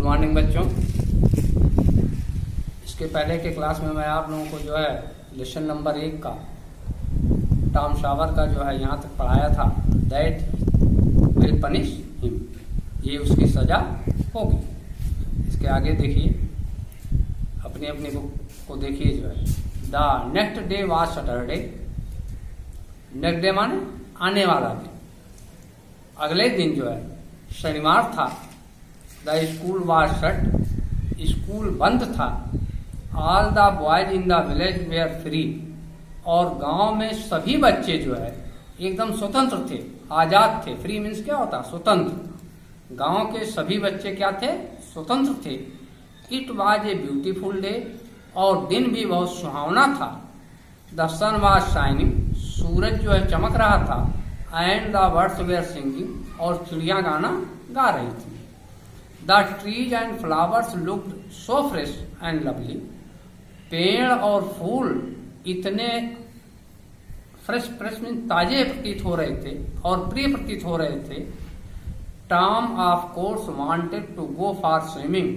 Morning बच्चों। इसके पहले के क्लास में मैं आप लोगों को जो है लेसन नंबर 1 का टॉम शावर का जो है यहाँ तक पढ़ाया था। दैट विल पनिश हिम, ये उसकी सजा होगी। इसके आगे देखिए, अपनी अपनी बुक को देखिए जो है। The next day was Saturday. Next day माने आने वाला दिन, अगले दिन जो है शनिवार था। The school was shut, school बंद था। All the boys in the village were free, और गांव में सभी बच्चे जो है एकदम स्वतंत्र थे, आजाद थे। फ्री मीन्स क्या होता है? स्वतंत्र। गांव के सभी बच्चे क्या थे? स्वतंत्र थे। It was a beautiful day, और दिन भी बहुत सुहावना था। द सन वाज शाइनिंग, सूरज जो है चमक रहा था। And the birds were singing, और चिड़िया गाना गा रही थी। The trees and flowers looked so fresh and lovely, पेड़ और फूल इतने फ्रेश मीन ताजे प्रतीत हो रहे थे और प्रिय प्रतीत हो रहे थे। Tom of course wanted to go for swimming,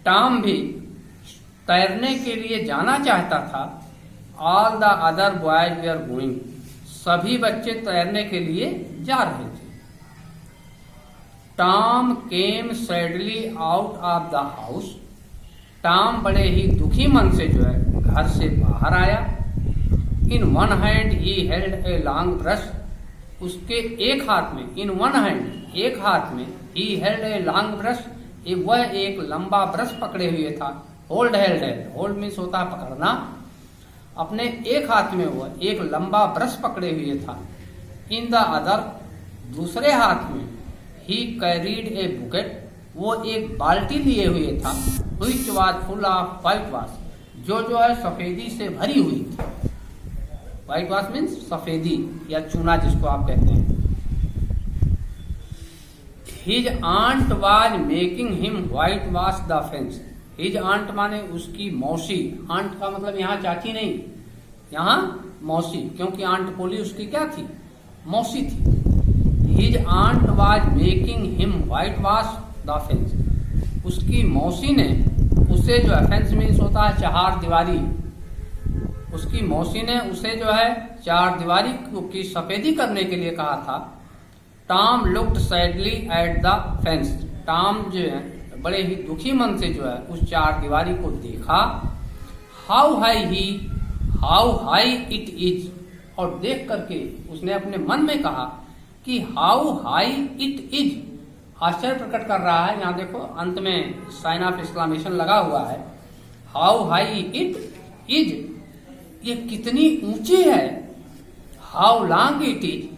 Tom भी तैरने के लिए जाना चाहता था। All the other boys were going, सभी बच्चे तैरने के लिए जा रहे थे। Tom came sadly out of the house, Tom बड़े ही दुखी मन से जो है घर से बाहर आया। In one hand he held a long brush, उसके एक हाथ में, इन वन हैंड एक हाथ में, he held a long brush, वह एक लंबा ब्रश पकड़े हुए था। होल्ड हेल्ड है, होल्ड मीन्स होता है पकड़ना। अपने एक हाथ में वह एक लंबा ब्रश पकड़े हुए था। इन द अदर, दूसरे हाथ में, ही कैरीड ए बुकेट, वो एक बाल्टी लिए हुए था। Which was full of white wash, जो है सफेदी से भरी हुई थी। व्हाइट वाश मीन्स सफेदी या चूना जिसको आप कहते हैं। His aunt was making him whitewash the fence, his aunt माने उसकी मौसी। आंट का मतलब यहाँ चाची नहीं, यहाँ मौसी, क्योंकि आंट पोली उसकी क्या थी? मौसी थी। His aunt was making him whitewash the fence, उसकी मौसी ने उसे जो है, फेंस मीन्स होता है चार दीवारी, उसकी मौसी ने उसे जो है चार दीवारी की सफेदी करने के लिए कहा था। Tom looked sadly at the fence, Tom जो है बड़े ही दुखी मन से जो है उस चार दीवारी को देखा। हाउ हाई इट इज, और देख करके उसने अपने मन में कहा कि हाउ हाई इट इज, आश्चर्य प्रकट कर रहा है। यहाँ देखो अंत में साइन ऑफ एक्सक्लेमेशन लगा हुआ है। हाउ हाई इट इज, ये कितनी ऊंची है। हाउ लॉन्ग इट इज,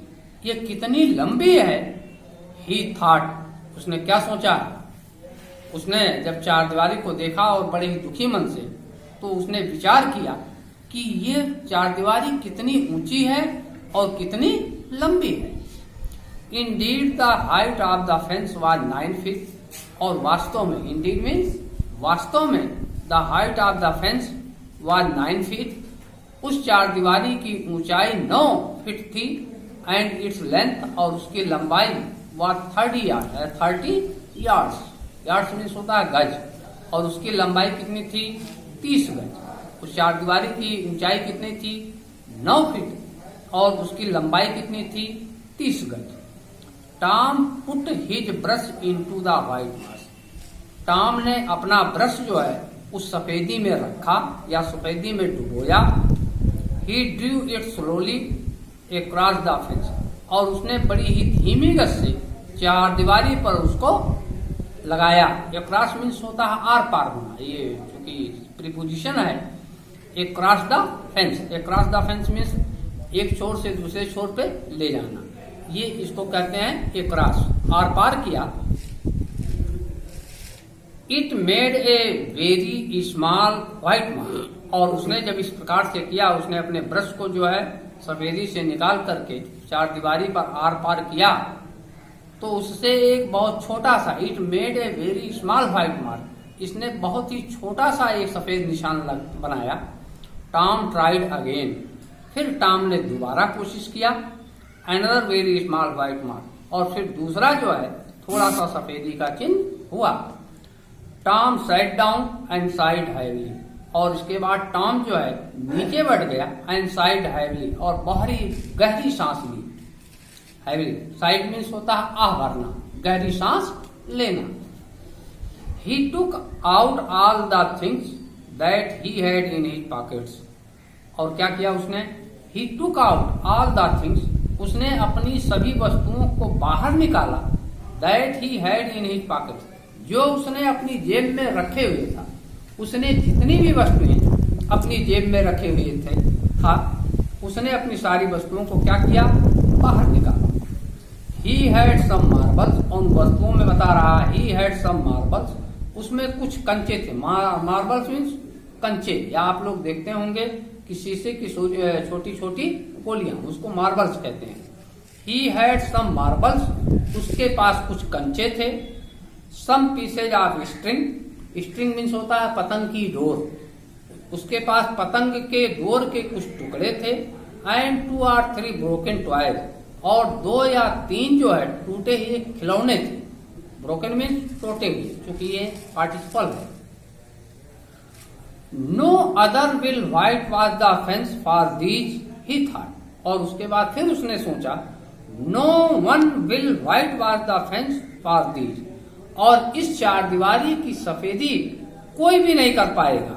ये कितनी लंबी है। ही थॉट, उसने क्या सोचा? उसने जब चार दीवारी को देखा और बड़े ही दुखी मन से, तो उसने विचार किया कि ये चार दीवारी कितनी ऊंची है और कितनी लंबी है। Indeed the height of the fence was 9 feet, और वास्तव में, इंडीड मीन्स वास्तव में, the height of the fence was 9 feet, उस चार दीवारी की ऊंचाई 9 फीट थी। एंड इट्स लेंथ, और उसकी लंबाई वाज 30 यार्ड्स, यार्ड्स मीन्स होता है गज, और उसकी लंबाई कितनी थी? 30 गज। उस चार दीवारी की ऊंचाई कितनी थी? 9 फीट, और उसकी लंबाई कितनी थी? 30 गज। Tom put his brush into the white wash, Tom ने अपना ब्रश जो है उस सफेदी में रखा या सफेदी में डुबोया। He drew it slowly across the fence, और उसने बड़ी ही धीमी गति से चार दीवारी पर उसको लगाया। अक्रॉस मीन्स होता है आर पार होना, ये क्योंकि प्रीपोजिशन है। Across the fence, across the fence means एक छोर से दूसरे छोर पे ले जाना, ये इसको कहते हैं अक्रॉस, आर पार किया। It made a very small white mark, और उसने जब इस प्रकार से किया, उसने अपने ब्रश को जो है सफेदी से निकाल करके चार दीवारी पर आर पार किया, तो उससे एक बहुत छोटा सा, it made a very small white mark, इसने बहुत ही छोटा सा एक सफेद निशान बनाया। टॉम ट्राइड अगेन, फिर टॉम ने दोबारा कोशिश किया। Another very small white mark, और फिर दूसरा जो है थोड़ा सा सफेदी का चिन्ह हुआ। Tom sat down and side heavily, और इसके बाद टॉम जो है नीचे बैठ गया, एंड साइड हैवली, और बाहरी गहरी सांस ली। हैवली साइड मीन्स होता है आह भरना, गहरी सांस लेना। He took out all the things that he had in his pockets, और क्या किया उसने? He took out all the things, उसने अपनी सभी वस्तुओं को बाहर निकाला, that he had in his pockets, जो उसने अपनी जेब में रखे हुए था। उसने जितनी भी वस्तुएं अपनी जेब में रखे हुए था, उसने अपनी सारी वस्तुओं को क्या किया? बाहर निकाला। He had some marbles, उन वस्तुओं में बता रहा है he had some marbles, उसमें कुछ कंचे थे। मार्बल्स मीन्स कंचे, या आप लोग देखते होंगे कि शीशे की छोटी छोटी गोलियां, उसको मार्बल्स कहते हैं। He had some marbles, उसके पास कुछ कंचे थे। Some pieces of string, string means होता है पतंग की डोर, उसके पास पतंग के डोर के कुछ टुकड़े थे। एंड 2 or 3 broken toys, और 2 या 3 जो है टूटे हुए खिलौने थे। ब्रोकन मीन्स टूटे हुए, क्योंकि ये पार्टिसिपल है। No other will whitewash the fence for these he thought, और उसके बाद फिर उसने सोचा no one will whitewash the fence for these, और इस चार दीवारी की सफेदी कोई भी नहीं कर पाएगा।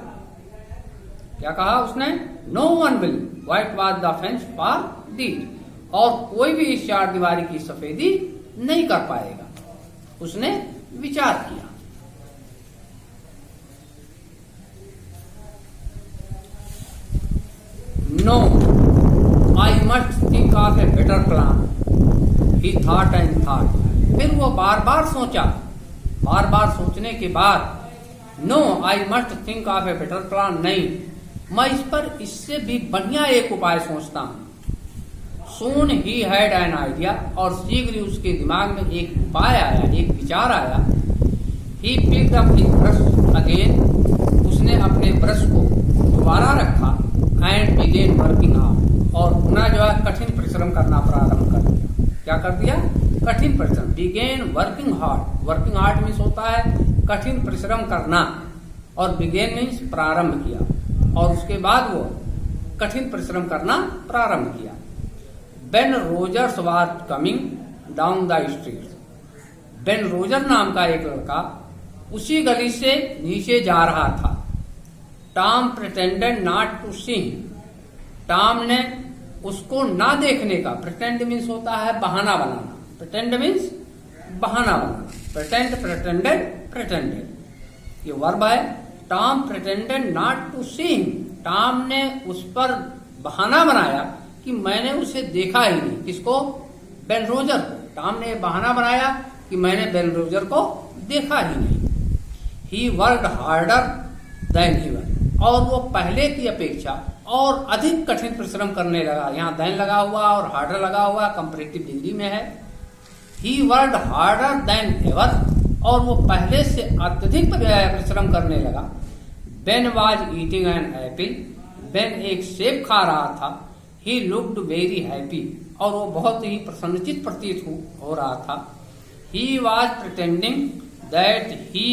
क्या कहा उसने? No one will whitewash the fence for these, और कोई भी इस चार दीवारी की सफेदी नहीं कर पाएगा। उसने विचार किया। No I must think of a better plan, he thought and thought. फिर वो बार बार सोचा, बार बार सोचने के बाद no I must think of a better plan, नहीं, मैं इस पर इससे भी बढ़िया एक उपाय सोचता हूं। Soon he had an idea, और शीघ्र ही उसके दिमाग में एक उपाय आया, एक विचार आया। He picked up his brush again, उसने अपने ब्रश को दोबारा रखा। And began working hard, और पुनः जो है कठिन परिश्रम करना प्रारंभ कर दिया। क्या कर दिया? कठिन परिश्रम। Began working hard, working hard means होता है कठिन परिश्रम करना, और began मीन्स प्रारंभ किया, और उसके बाद वो कठिन परिश्रम करना प्रारंभ किया। Ben Rogers was coming down the street, Ben Roger नाम का एक लड़का उसी गली से नीचे जा रहा था। Tom pretended not to see, Tom ने उसको ना देखने का, प्रिटेंड मीन्स होता है बहाना बनाना, प्रिटेंड मीन्स बहाना बनाना, प्रिटेंड, प्रिटेंडेड, प्रिटेंडेड ये वर्ब है। Tom pretended not to see, Tom ने उस पर बहाना बनाया कि मैंने उसे देखा ही नहीं। किसको? बेन रोजर को। टॉम ने बहाना बनाया कि मैंने बेन रोजर को देखा ही नहीं। He worked harder than ever, और वो पहले की अपेक्षा और अधिक कठिन परिश्रम करने लगा। यहाँ देन लगा हुआ और हार्डर लगा हुआ, कंपैरेटिव डिग्री में है। He worked harder than ever, और वो पहले से अत्यधिक परिश्रम करने लगा। Ben was eating an apple, Ben एक सेब खा रहा था। ही लुक्ड वेरी हैप्पी, और वो बहुत ही प्रसन्नचित प्रतीत हो रहा था। He was pretending that he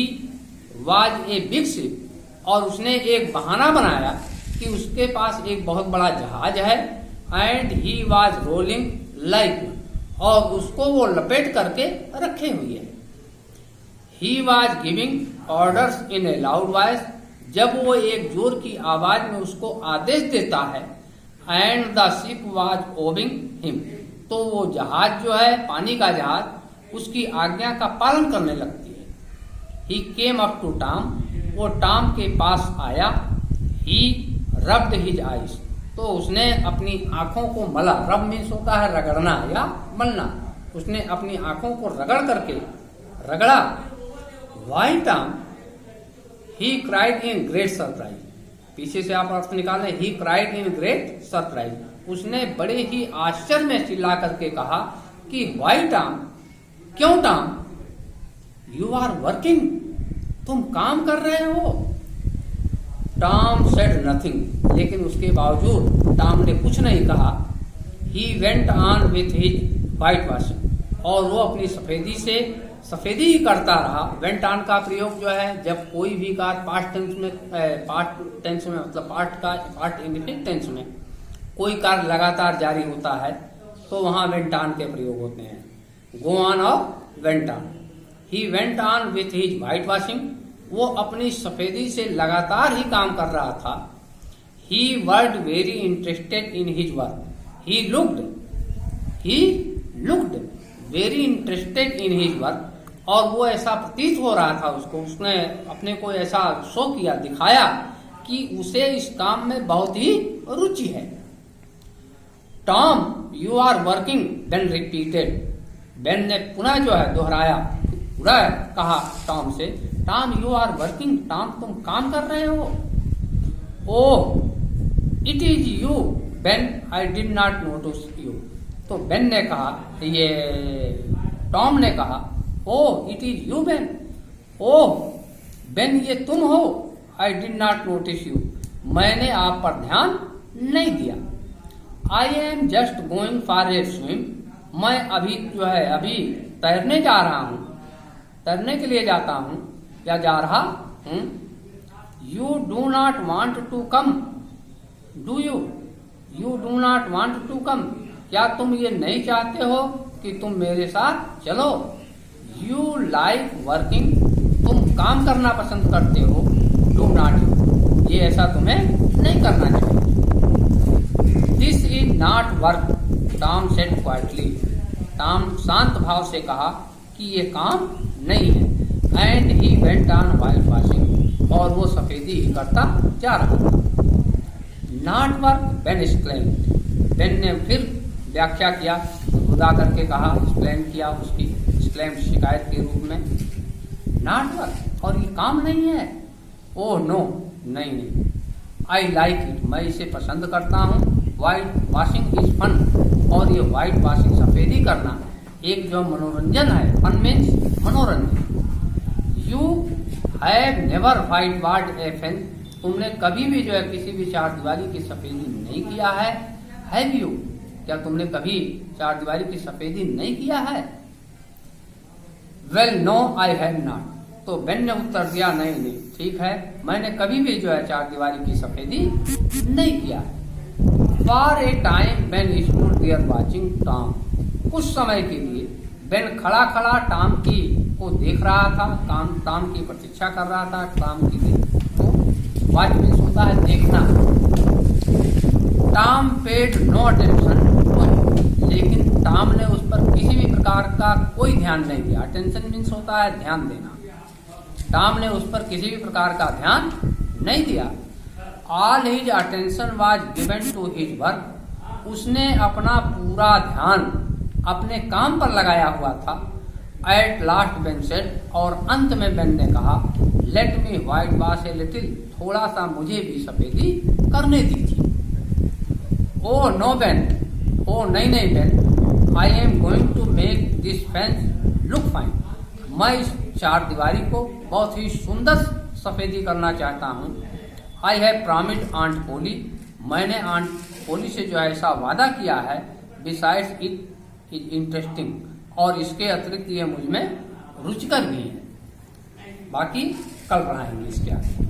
was a big ship, और उसने एक बहाना बनाया कि उसके पास एक बहुत बड़ा जहाज है। And he was rolling like, और उसको वो लपेट करके रखे हुई है। He was giving orders in A loud voice, जब वो एक जोर की आवाज में उसको आदेश देता है। And the ship was obeying him, तो वो जहाज जो है, पानी का जहाज, उसकी आज्ञा का पालन करने लगती है। ही केम अप टू टॉम, वो टॉम के पास आया। ही रब्ड हिज आइज, तो उसने अपनी आंखों को मला, रब मीन्स होता है रगड़ना या मलना, उसने अपनी आंखों को रगड़ करके रगड़ा। Why Tom, he cried in great surprise, पीछे से आप अर्थ निकालें। He cried in great surprise, उसने बड़े ही आश्चर्य में चिल्ला करके कहा कि व्हाई टॉम, क्यों टॉम? यू आर वर्किंग, तुम काम कर रहे हो। टॉम सेड नथिंग, लेकिन उसके बावजूद टॉम ने कुछ नहीं कहा। He went on with his white washing, और वो अपनी सफेदी से सफेदी ही करता रहा। वेंट ऑन का प्रयोग जो है जब कोई भी कार्य पास्ट टेंस में मतलब पास्ट इंडेफिनिट टेंस में कोई कार्य लगातार जारी होता है तो वहां वेंट ऑन के प्रयोग होते हैं, गो ऑन और went on. He went on with his white washing, वो अपनी सफेदी से लगातार ही काम कर रहा था। He word very interested in his work, he looked very interested in his work, और वो ऐसा प्रतीत हो रहा था उसको, उसने अपने को ऐसा शो किया, दिखाया कि उसे इस काम में बहुत ही रुचि है। Tom you are working, Ben repeated, Ben ने पुनः जो है दोहराया, पूरा कहा टॉम से, Tom you are working, Tom तुम काम कर रहे हो। Oh it is you Ben, I did not notice you. तो बेन ने कहा, ये टॉम ने कहा, oh it is you Ben, oh Ben ये तुम हो, I did not notice you, मैंने आप पर ध्यान नहीं दिया। I am just going for a swim, मैं अभी जो है अभी तैरने जा रहा हूं, तैरने के लिए जाता हूं या जा रहा हूं। You do not want to come, do you, you do not want to come, क्या तुम ये नहीं चाहते हो कि तुम मेरे साथ चलो। यू लाइक वर्किंग, तुम काम करना पसंद करते हो, डू नॉट, ये ऐसा तुम्हें नहीं करना चाहिए। This is not work, Tom said quietly, Tom शांत भाव से कहा कि ये काम नहीं है। And he went on white washing, और वो सफेदी ही करता जा रहा था। Not work, Ben exclaimed, Ben ने फिर व्याख्या किया, खुदा करके कहा, एक्सप्लेन किया उसकी एक्सक्लेम शिकायत के रूप में, नॉट वर्क, और ये काम नहीं है। ओह नो, नहीं, आई लाइक इट, मैं इसे पसंद करता हूँ। व्हाइट वॉशिंग इज फन, और ये व्हाइट वॉशिंग सफेदी करना एक जो मनोरंजन है, फन मीन्स मनोरंजन। You have never white washed A fence, तुमने कभी भी जो है किसी भी चारदीवारी की सफेदी नहीं किया है। हैव यू, क्या तुमने कभी चारदीवारी की सफेदी नहीं किया है। Well no I have not, तो बेन ने उत्तर दिया, नहीं, ठीक है, मैंने कभी भी जो है चारदीवारी की सफेदी नहीं किया है। For a time Ben stood there watching Tom, कुछ समय के लिए बेन खड़ा खड़ा टॉम की को देख रहा था, टॉम की प्रतीक्षा कर रहा था, टॉम की को वाच मीन्स होता है देखना। टॉम पेड नो अटेंशन, लेकिन टॉम ने उस पर किसी भी प्रकार का कोई ध्यान नहीं दिया। अटेंशन मीन्स होता है ध्यान देना, टॉम ने उस पर किसी भी प्रकार का ध्यान नहीं दिया। All his attention was given to his work, उसने अपना पूरा ध्यान अपने काम पर लगाया हुआ था। एट लास्ट बेन सेड, और अंत में बेन ने कहा, let me white wash a little, थोड़ा सा मुझे भी सफेदी करने दीजिए। ओ नो बेन, ओ नहीं Ben, I am going to make this fence look fine, मैं इस चारदीवारी को बहुत ही सुंदर सफेदी करना चाहता हूँ। आई हैव प्रॉमिस्ड आंट पोली, मैंने आंट पोली से जो है ऐसा वादा किया है। बिसाइड्स इट इज इंटरेस्टिंग, और इसके अतिरिक्त ये मुझ में रुचिकर भी है। बाकी कल पढ़ाएंगे इसके आगे।